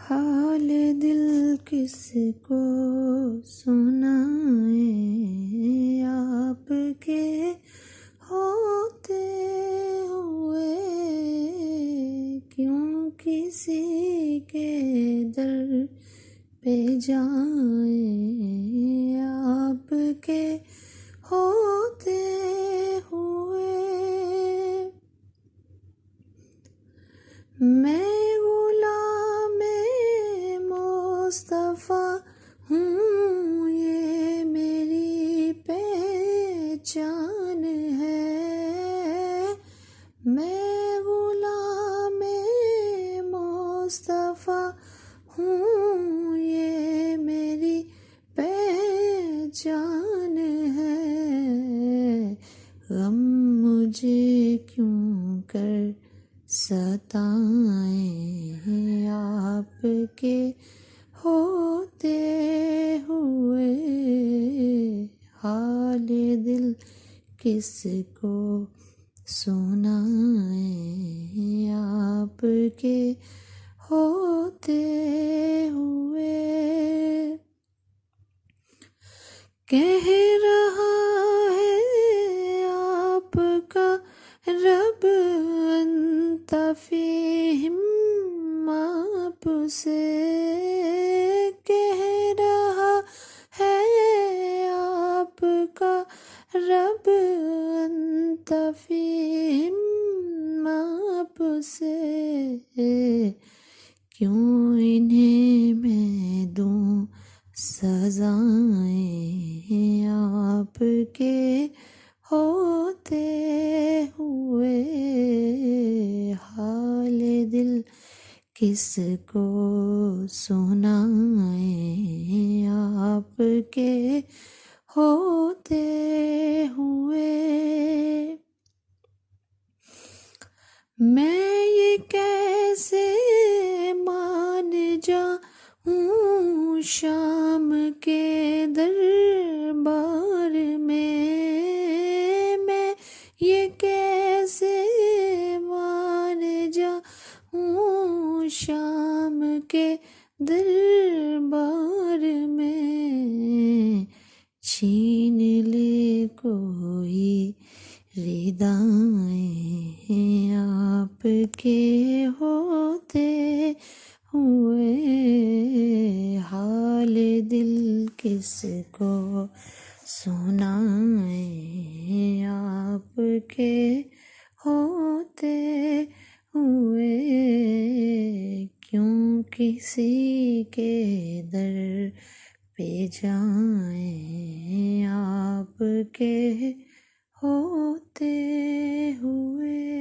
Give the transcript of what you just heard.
حال دل کس کو سنائیں، آپ کے ہوتے ہوئے کیوں کسی کے در پہ جائیں، آپ کے ہوتے ہوئے میں غلام مصطفیٰ ہوں، یہ میری پہچان ہے، میں غلام مصطفیٰ ہوں، یہ میری پہچان ہے، غم مجھے کیوں کر ستائیں، آپ کے ہوتے ہوئے حال دل کس کو سنائیں، آپ کے ہوتے ہوئے کہہ رہا ہے آپ کا رب انت فیہم، آپ سے کہہ رہا ہے آپ کا رب انت فیہم، آپ سے کیوں انہیں میں دوں سزائیں، آپ کے ہوتے ہوئے حال دل کس کو سنائیں، آپ کے ہوتے ہوئے میں یہ کیسے مان جاؤں شام کے دربار میں، میں یہ کیسے مان جاؤں شام کے دربار میں، چھین لے کوئی ردائیں، آپ کے ہوتے ہوئے حال دل کس کو سنائیں، آپ کے ہوتے ہوئے کیوں کسی کے در پہ جائیں، آپ کے ہوتے ہوئے